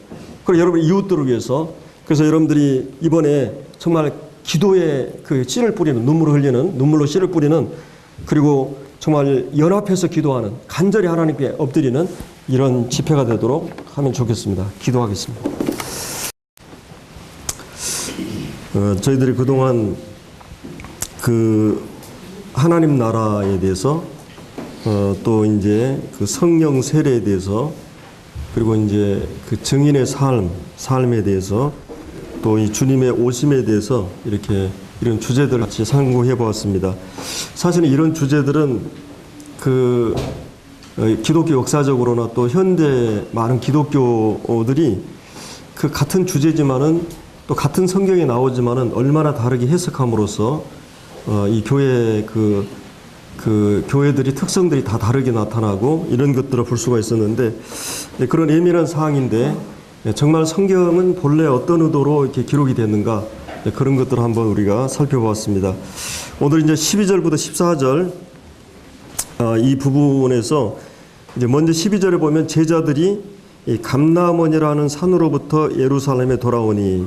그리고 여러분의 이웃들을 위해서. 그래서 여러분들이 이번에 정말 기도에 그 씨를 뿌리는, 눈물로 씨를 뿌리는, 그리고 정말 연합해서 기도하는, 간절히 하나님께 엎드리는 이런 집회가 되도록 하면 좋겠습니다. 기도하겠습니다. 저희들이 그동안 그 하나님 나라에 대해서 또 이제 그 성령 세례에 대해서 그리고 이제 그 증인의 삶에 대해서 또 이 주님의 오심에 대해서 이런 주제들을 같이 상고해 보았습니다. 사실은 이런 주제들은 그 기독교 역사적으로나 또 현대 많은 기독교들이 그 같은 주제지만은 또 같은 성경에 나오지만은 얼마나 다르게 해석함으로써 이 교회 그 교회들이 특성들이 다 다르게 나타나고 이런 것들을 볼 수가 있었는데 그런 예민한 사항인데 정말 성경은 본래 어떤 의도로 이렇게 기록이 됐는가 그런 것들을 한번 우리가 살펴보았습니다. 오늘 이제 12절부터 14절 이 부분에서 이제 먼저 12절에 보면 제자들이 이 감람원이라는 산으로부터 예루살렘에 돌아오니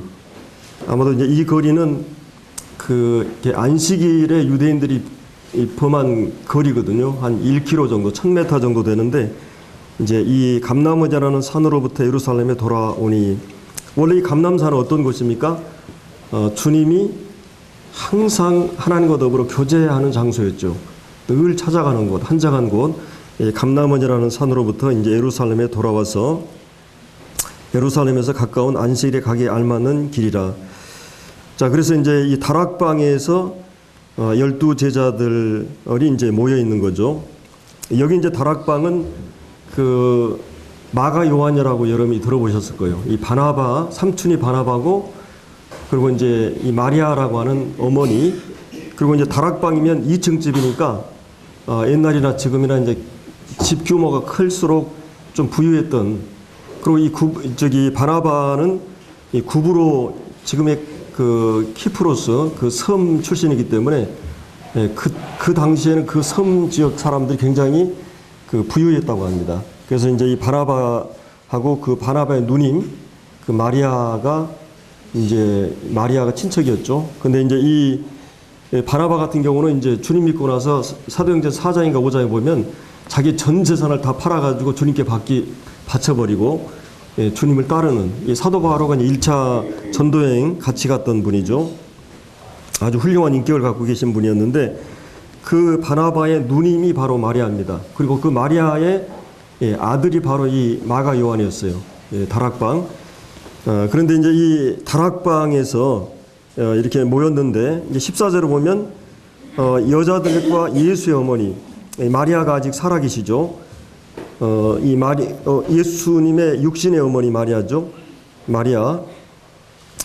아마도 이제 이 거리는 그 안식일에 유대인들이 범한 거리거든요. 한 1km 정도, 1000m 정도 되는데 이제 이 감람원이라는 산으로부터 예루살렘에 돌아오니 원래 이 감람산은 어떤 곳입니까? 주님이 항상 하나님과 더불어 교제하는 장소였죠. 늘 찾아가는 곳, 한적한 곳, 감람원이라는 산으로부터 이제 예루살렘에 돌아와서 예루살렘에서 가까운 안식일에 가기에 알맞는 길이라. 자, 그래서 이제 이 다락방에서 12 제자들이 이제 모여 있는 거죠. 여기 이제 다락방은 그 마가 요한이라고 여러분이 들어보셨을 거예요. 이 바나바, 삼촌이 바나바고, 그리고 이제 이 마리아라고 하는 어머니, 그리고 이제 다락방이면 2층 집이니까 옛날이나 지금이나 이제 집 규모가 클수록 좀 부유했던, 그리고 저기 바나바는 이 구브로 지금의 그 키프로스 그 섬 출신이기 때문에 그 당시에는 그 섬 지역 사람들이 굉장히 그 부유했다고 합니다. 그래서 이제 이 바나바하고 그 바나바의 누님 그 마리아가 친척이었죠. 근데 이제 이 바나바 같은 경우는 이제 주님 믿고 나서 사도행전 4장인가 5장에 보면 자기 전 재산을 다 팔아가지고 주님께 바쳐버리고 주님을 따르는 이 사도 바로가 1차 전도여행 같이 갔던 분이죠. 아주 훌륭한 인격을 갖고 계신 분이었는데 그 바나바의 누님이 바로 마리아입니다. 그리고 그 마리아의 아들이 바로 이 마가 요한이었어요. 다락방. 그런데 이제 이 다락방에서 이렇게 모였는데 이제 14절을 보면 여자들과 예수의 어머니 마리아가 아직 살아계시죠. 예수님의 육신의 어머니 마리아죠. 마리아.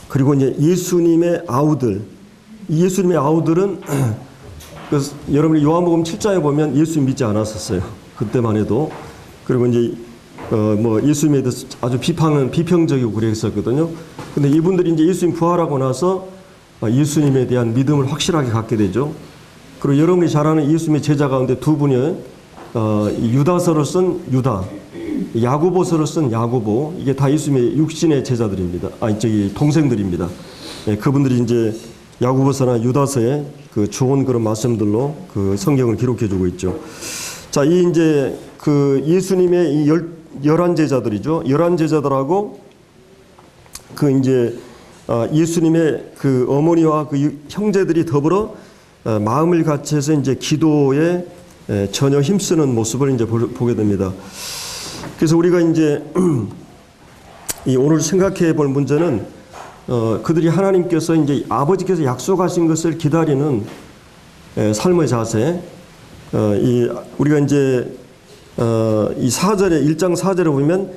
그리고 이제 예수님의 아우들. 예수님의 아우들은 여러분이 요한복음 7장에 보면 예수 믿지 않았었어요. 그때만 해도. 그리고 이제 예수님에 대해서 아주 비평적이고 그랬었거든요. 근데 이분들이 이제 예수님 부활하고 나서 예수님에 대한 믿음을 확실하게 갖게 되죠. 그리고 여러분이 잘 아는 예수님의 제자 가운데 두 분이 유다서를 쓴 유다, 야고보서를 쓴 야고보, 이게 다 예수님의 육신의 제자들입니다. 동생들입니다. 그분들이 이제 야고보서나 유다서에 그 좋은 그런 말씀들로 그 성경을 기록해주고 있죠. 자, 이제 그 예수님의 이 11 제자들이죠. 11 제자들하고 그 이제 예수님의 그 어머니와 그 형제들이 더불어 마음을 같이해서 이제 기도에 전혀 힘쓰는 모습을 이제 보게 됩니다. 그래서 우리가 이제 이 오늘 생각해 볼 문제는 그들이 하나님께서 이제 아버지께서 약속하신 것을 기다리는 삶의 자세. 우리가 이제 이 4절에 1장 4절에 보면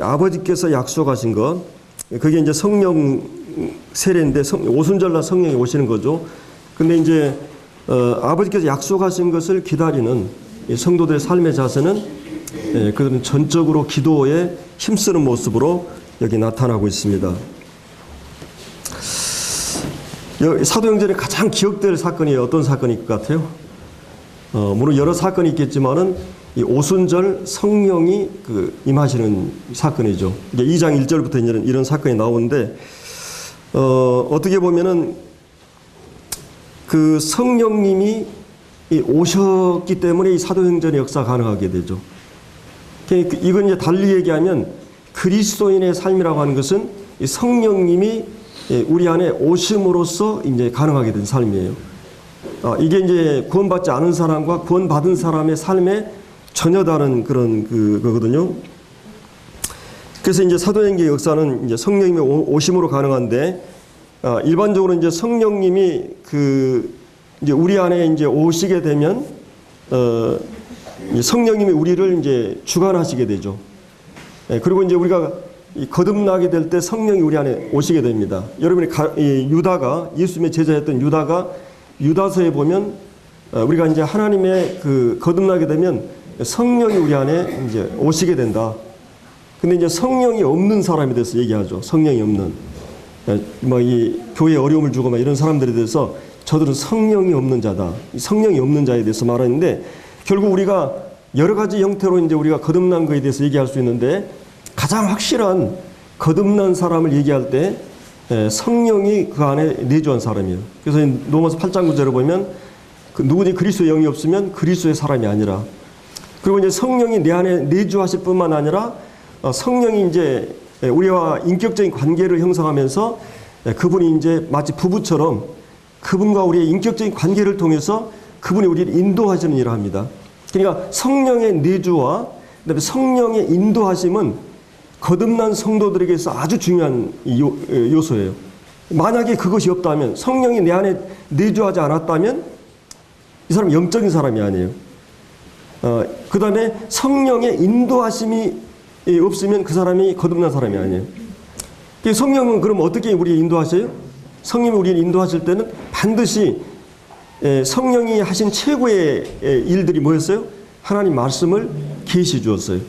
아버지께서 약속하신 것, 그게 이제 성령 세례인데 오순절날 성령이 오시는 거죠. 근데 이제 아버지께서 약속하신 것을 기다리는 성도들의 삶의 자세는 그들은 전적으로 기도에 힘쓰는 모습으로 여기 나타나고 있습니다. 사도행전에 가장 기억될 사건이 어떤 사건일 것 같아요? 물론 여러 사건이 있겠지만은 이 오순절 성령이 임하시는 사건이죠. 이제 2장 1절부터 이런 사건이 나오는데 어떻게 보면은 그 성령님이 오셨기 때문에 이 사도행전의 역사가 가능하게 되죠. 이건 이제 달리 얘기하면 그리스도인의 삶이라고 하는 것은 이 성령님이 우리 안에 오심으로써 이제 가능하게 된 삶이에요. 이게 이제 구원받지 않은 사람과 구원받은 사람의 삶에 전혀 다른 그런 그거거든요. 그래서 이제 사도행전의 역사는 이제 성령님의 오심으로 가능한데, 일반적으로 이제 성령님이 이제 우리 안에 이제 오시게 되면, 성령님이 우리를 이제 주관하시게 되죠. 그리고 이제 우리가 거듭나게 될 때 성령이 우리 안에 오시게 됩니다. 여러분이 유다가, 예수님의 제자였던 유다가 유다서에 보면 우리가 이제 하나님의 거듭나게 되면 성령이 우리 안에 이제 오시게 된다. 근데 이제 성령이 없는 사람에 대해서 얘기하죠. 성령이 없는. 이 교회에 어려움을 주고 이런 사람들에 대해서 저들은 성령이 없는 자다. 성령이 없는 자에 대해서 말하는데, 결국 우리가 여러 가지 형태로 이제 우리가 거듭난 것에 대해서 얘기할 수 있는데, 가장 확실한 거듭난 사람을 얘기할 때 성령이 그 안에 내주한 사람이에요. 그래서 로마서 8장 9절을 보면 누구든지 그리스도의 영이 없으면 그리스도의 사람이 아니라, 그리고 이제 성령이 내 안에 내주하실 뿐만 아니라 성령이 이제 우리와 인격적인 관계를 형성하면서 그분이 이제 마치 부부처럼 그분과 우리의 인격적인 관계를 통해서 그분이 우리를 인도하시는 일을 합니다. 그러니까 성령의 내주와 그다음에 성령의 인도하심은 거듭난 성도들에게서 아주 중요한 요소예요. 만약에 그것이 없다면, 성령이 내 안에 내주하지 않았다면 이 사람은 영적인 사람이 아니에요. 그 다음에 성령의 인도하심이 없으면 그 사람이 거듭난 사람이 아니에요. 성령은 그럼 어떻게 우리를 인도하셔요? 성령이 우리를 인도하실 때는 반드시 성령이 하신 최고의 일들이 뭐였어요? 하나님 말씀을 계시해 주었어요.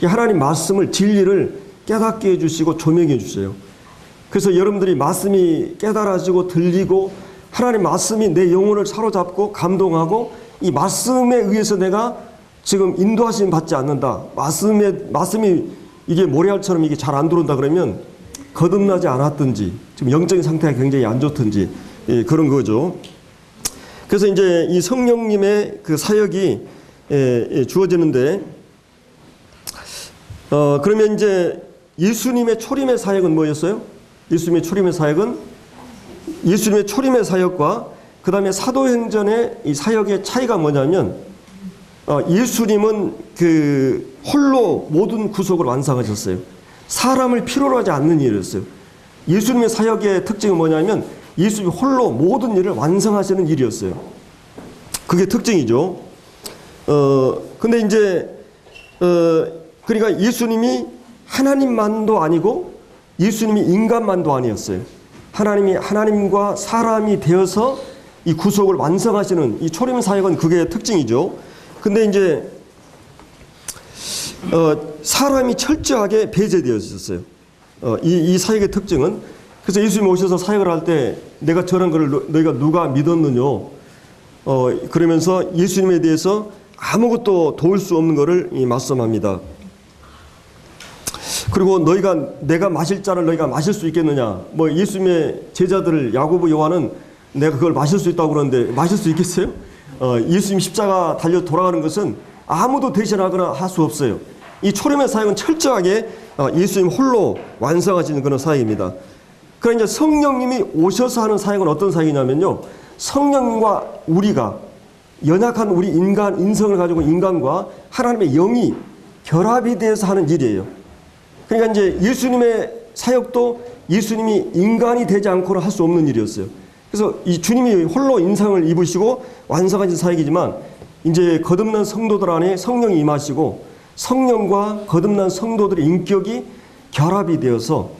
하나님 말씀을, 진리를 깨닫게 해주시고 조명해 주세요. 그래서 여러분들이 말씀이 깨달아지고 들리고 하나님 말씀이 내 영혼을 사로잡고 감동하고 이 말씀에 의해서 내가 지금 인도하심 받지 않는다. 말씀이 이게 모래알처럼 이게 잘 안 들어온다 그러면 거듭나지 않았든지 지금 영적인 상태가 굉장히 안 좋든지 그런 거죠. 그래서 이제 이 성령님의 그 사역이 주어지는데 그러면 이제 예수님의 초림의 사역은 뭐였어요? 예수님의 초림의 사역과 그 다음에 사도행전의 이 사역의 차이가 뭐냐면 예수님은 그 홀로 모든 구속을 완성하셨어요. 사람을 필요로 하지 않는 일이었어요. 예수님의 사역의 특징은 뭐냐면 예수님이 홀로 모든 일을 완성하시는 일이었어요. 그게 특징이죠. 근데 이제 그러니까 예수님이 하나님만도 아니고 예수님이 인간만도 아니었어요. 하나님이 하나님과 사람이 되어서 이 구속을 완성하시는 이 초림 사역은 그게 특징이죠. 근데 이제 사람이 철저하게 배제되어 있었어요. 이 사역의 특징은. 그래서 예수님이 오셔서 사역을 할 때 내가 저런 것을 너희가 누가 믿었느냐 그러면서 예수님에 대해서 아무것도 도울 수 없는 것을 말씀합니다. 그리고 내가 마실 잔을 너희가 마실 수 있겠느냐. 뭐 예수님의 제자들 야고보 요한은 내가 그걸 마실 수 있다고 그러는데 마실 수 있겠어요? 예수님 십자가 달려 돌아가는 것은 아무도 대신하거나 할 수 없어요. 이 초림의 사역은 철저하게 예수님 홀로 완성하시는 그런 사역입니다. 그러나 이제 성령님이 오셔서 하는 사역은 어떤 사역이냐면요. 성령과 우리가 연약한 우리 인성을 가지고 인간과 하나님의 영이 결합이 되어서 하는 일이에요. 그러니까 이제 예수님의 사역도 예수님이 인간이 되지 않고는 할 수 없는 일이었어요. 그래서 이 주님이 홀로 인상을 입으시고 완성하신 사역이지만 이제 거듭난 성도들 안에 성령이 임하시고 성령과 거듭난 성도들의 인격이 결합이 되어서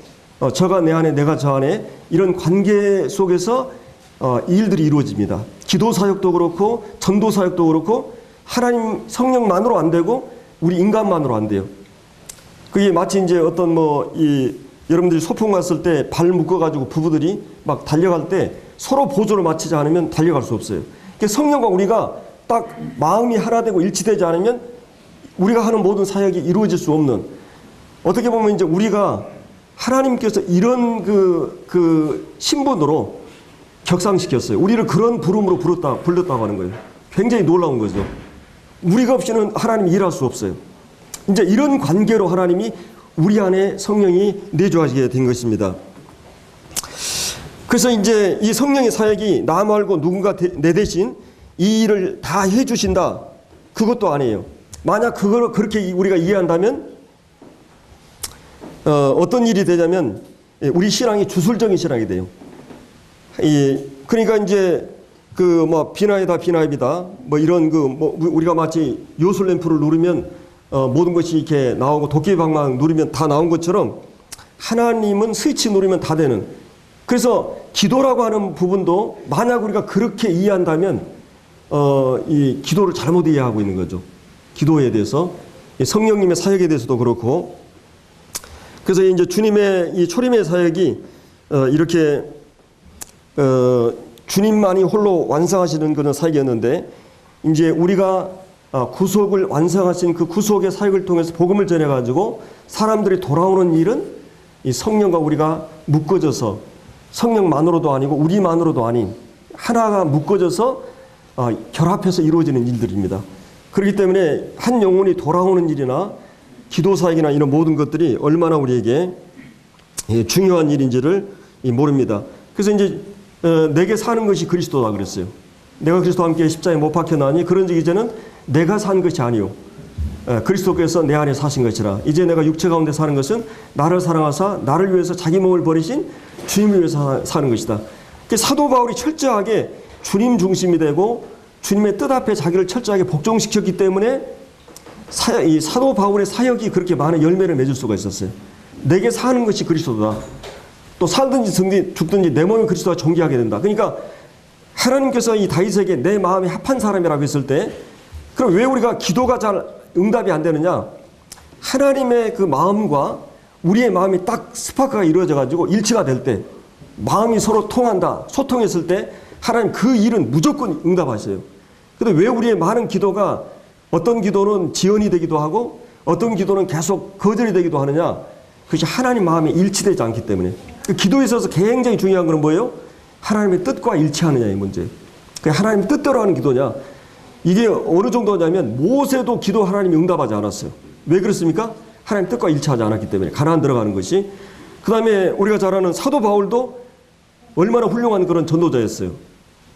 저가 내 안에 내가 저 안에 이런 관계 속에서 일들이 이루어집니다. 기도 사역도 그렇고 전도 사역도 그렇고 하나님 성령만으로 안 되고 우리 인간만으로 안 돼요. 그게 마치 이제 어떤 여러분들이 소풍 갔을 때 발 묶어가지고 부부들이 막 달려갈 때 서로 보조를 맞추지 않으면 달려갈 수 없어요. 성령과 우리가 딱 마음이 하나 되고 일치되지 않으면 우리가 하는 모든 사역이 이루어질 수 없는, 어떻게 보면 이제 우리가 하나님께서 이런 그 신분으로 격상시켰어요. 우리를 그런 부름으로 불렀다고 하는 거예요. 굉장히 놀라운 거죠. 우리가 없이는 하나님이 일할 수 없어요. 이제 이런 관계로 하나님이 우리 안에 성령이 내주하시게 된 것입니다. 그래서 이제 이 성령의 사역이 나 말고 누군가 내 대신 이 일을 다 해주신다. 그것도 아니에요. 만약 그걸 그렇게 우리가 이해한다면 어떤 일이 되냐면 우리 신앙이 주술적인 신앙이 돼요. 그러니까 이제 비나이다 비나입이다 이런 우리가 마치 요술 램프를 누르면 모든 것이 이렇게 나오고 도깨비 방망 누르면 다 나온 것처럼 하나님은 스위치 누르면 다 되는. 그래서 기도라고 하는 부분도 만약 우리가 그렇게 이해한다면 이 기도를 잘못 이해하고 있는 거죠. 기도에 대해서 성령님의 사역에 대해서도 그렇고. 그래서 이제 주님의 이 초림의 사역이 이렇게 주님만이 홀로 완성하시는 그런 사역이었는데 이제 우리가 구속을 완성하신 그 구속의 사역을 통해서 복음을 전해가지고 사람들이 돌아오는 일은 이 성령과 우리가 묶어져서 성령만으로도 아니고 우리만으로도 아닌 하나가 묶어져서 결합해서 이루어지는 일들입니다. 그렇기 때문에 한 영혼이 돌아오는 일이나 기도 사역이나 이런 모든 것들이 얼마나 우리에게 중요한 일인지를 모릅니다. 그래서 이제 내게 사는 것이 그리스도다 그랬어요. 내가 그리스도와 함께 십자가에 못 박혀나니 그런즉 이제는 내가 산 것이 아니요 그리스도께서 내 안에 사신 것이라. 이제 내가 육체 가운데 사는 것은 나를 사랑하사 나를 위해서 자기 몸을 버리신 주님을 위해서 사는 것이다. 사도 바울이 철저하게 주님 중심이 되고 주님의 뜻 앞에 자기를 철저하게 복종시켰기 때문에 이 사도 바울의 사역이 그렇게 많은 열매를 맺을 수가 있었어요. 내게 사는 것이 그리스도다. 또 살든지 죽든지 내 몸이 그리스도와 존귀하게 된다. 그러니까 하나님께서 이 다윗에게 내 마음이 합한 사람이라고 했을 때, 그럼 왜 우리가 기도가 잘 응답이 안 되느냐? 하나님의 그 마음과 우리의 마음이 딱 스파크가 이루어져 가지고 일치가 될 때, 마음이 서로 통한다, 소통했을 때 하나님 그 일은 무조건 응답하셔요. 근데 왜 우리의 많은 기도가 어떤 기도는 지연이 되기도 하고 어떤 기도는 계속 거절이 되기도 하느냐? 그것이 하나님 마음이 일치되지 않기 때문에. 그 기도에 있어서 굉장히 중요한 것은 뭐예요? 하나님의 뜻과 일치하느냐의 문제. 그 하나님 뜻대로 하는 기도냐? 이게 어느 정도냐면 모세도 기도 하나님이 응답하지 않았어요. 왜 그렇습니까? 하나님 뜻과 일치하지 않았기 때문에. 가나안 들어가는 것이. 그 다음에 우리가 잘 아는 사도 바울도 얼마나 훌륭한 그런 전도자였어요.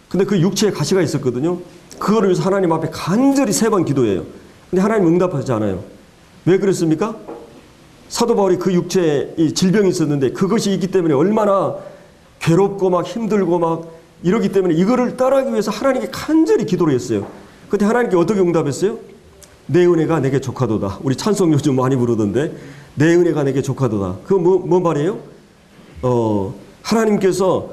근데 그 육체에 가시가 있었거든요. 그거를 위해서 하나님 앞에 간절히 3번 기도해요. 근데 하나님 응답하지 않아요. 왜 그랬습니까? 사도 바울이 그 육체에 이 질병이 있었는데 그것이 있기 때문에 얼마나 괴롭고 막 힘들고 막 이러기 때문에 이거를 따라하기 위해서 하나님께 간절히 기도를 했어요. 그때 하나님께 어떻게 응답했어요? 내 은혜가 내게 족하도다. 우리 찬송 요즘 많이 부르던데 내 은혜가 내게 족하도다. 그거 뭔 말이에요? 하나님께서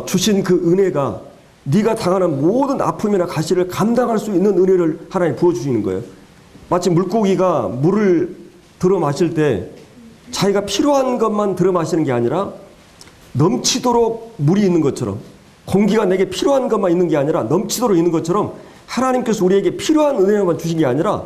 주신 그 은혜가 네가 당하는 모든 아픔이나 가시를 감당할 수 있는 은혜를 하나님 부어주시는 거예요. 마치 물고기가 물을 들어 마실 때 자기가 필요한 것만 들어 마시는 게 아니라 넘치도록 물이 있는 것처럼, 공기가 내게 필요한 것만 있는 게 아니라 넘치도록 있는 것처럼 하나님께서 우리에게 필요한 은혜만 주신 게 아니라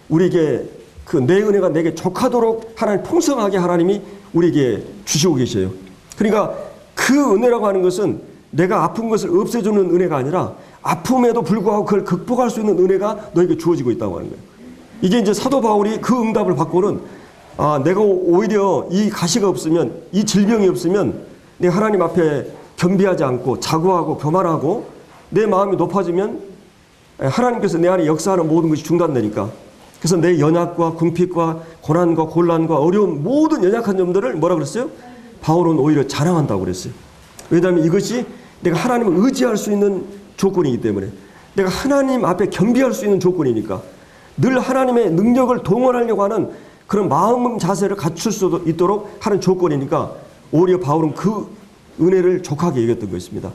우리에게 그 내 은혜가 내게 족하도록 하나님 풍성하게 하나님이 우리에게 주시고 계셔요. 그러니까 그 은혜라고 하는 것은 내가 아픈 것을 없애주는 은혜가 아니라 아픔에도 불구하고 그걸 극복할 수 있는 은혜가 너에게 주어지고 있다고 하는 거예요. 이게 이제 사도 바울이 그 응답을 받고는 내가 오히려 이 가시가 없으면, 이 질병이 없으면 내가 하나님 앞에 겸비하지 않고 자고하고 교만하고 내 마음이 높아지면 하나님께서 내 안에 역사하는 모든 것이 중단되니까. 그래서 내 연약과 궁핍과 고난과 곤란과 어려운 모든 연약한 점들을 뭐라 그랬어요? 바울은 오히려 자랑한다고 그랬어요. 왜냐하면 이것이 내가 하나님을 의지할 수 있는 조건이기 때문에, 내가 하나님 앞에 겸비할 수 있는 조건이니까, 늘 하나님의 능력을 동원하려고 하는 그런 마음 자세를 갖출 수 있도록 하는 조건이니까 오히려 바울은 그 은혜를 족하게 여겼던 것입니다.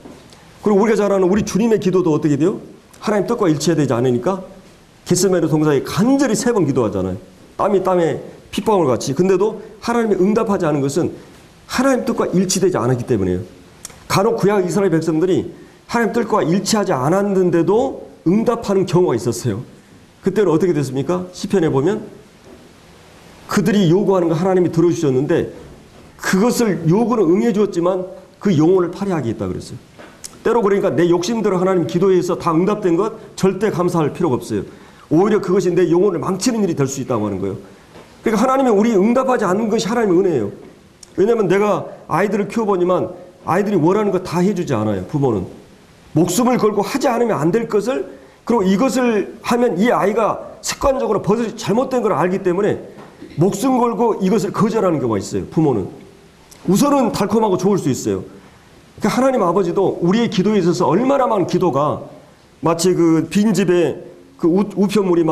그리고 우리가 잘 아는 우리 주님의 기도도 어떻게 돼요? 하나님 뜻과 일치되지 않으니까 겟세마네 동산에 간절히 3번 기도하잖아요. 땀이 땀에 핏방울 같이. 근데도 하나님이 응답하지 않은 것은 하나님 뜻과 일치되지 않았기 때문이에요. 간혹 구약 이스라엘 백성들이 하나님 뜻과 일치하지 않았는데도 응답하는 경우가 있었어요. 그때는 어떻게 됐습니까? 시편에 보면 그들이 요구하는 거 하나님이 들어주셨는데 그것을 요구는 응해 주었지만 그 영혼을 파괴하게 했다 그랬어요. 때로 그러니까 내 욕심대로 하나님 기도해서 다 응답된 것 절대 감사할 필요가 없어요. 오히려 그것이 내 영혼을 망치는 일이 될 수 있다고 하는 거예요. 그러니까 하나님이 우리 응답하지 않는 것이 하나님의 은혜예요. 왜냐하면 내가 아이들을 키워보지만 아이들이 원하는 거 다 해주지 않아요. 부모는. 목숨을 걸고 하지 않으면 안 될 것을, 그리고 이것을 하면 이 아이가 습관적으로 버릇이 잘못된 걸 알기 때문에 목숨 걸고 이것을 거절하는 경우가 있어요. 부모는. 우선은 달콤하고 좋을 수 있어요. 그러니까 하나님 아버지도 우리의 기도에 있어서 얼마나 많은 기도가 마치 그 빈집에 그 우편물이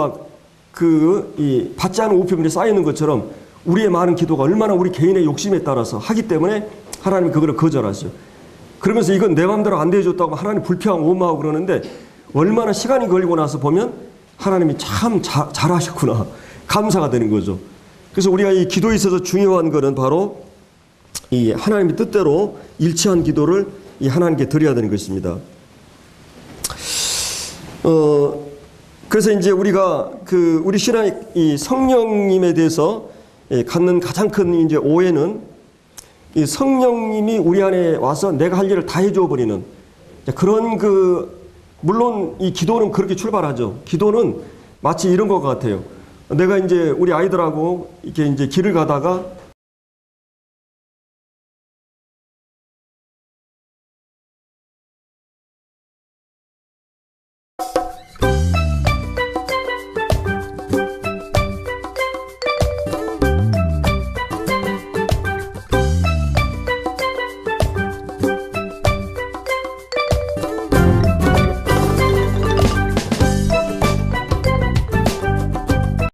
이 받지 않은 우편물이 쌓이는 것처럼 우리의 많은 기도가 얼마나 우리 개인의 욕심에 따라서 하기 때문에 하나님이 그거를 거절하죠. 그러면서 이건 내 마음대로 안 되어줬다고 하나님 불평하고 원망하고 그러는데 얼마나 시간이 걸리고 나서 보면 하나님이 참 잘하셨구나. 감사가 되는 거죠. 그래서 우리가 이 기도에 있어서 중요한 것은 바로 이 하나님의 뜻대로 일치한 기도를 이 하나님께 드려야 되는 것입니다. 그래서 이제 우리가 우리 신앙의 이 성령님에 대해서 갖는 가장 큰 이제 오해는 이 성령님이 우리 안에 와서 내가 할 일을 다 해줘 버리는 그런 물론 이 기도는 그렇게 출발하죠. 기도는 마치 이런 것 같아요. 내가 이제 우리 아이들하고 이렇게 이제 길을 가다가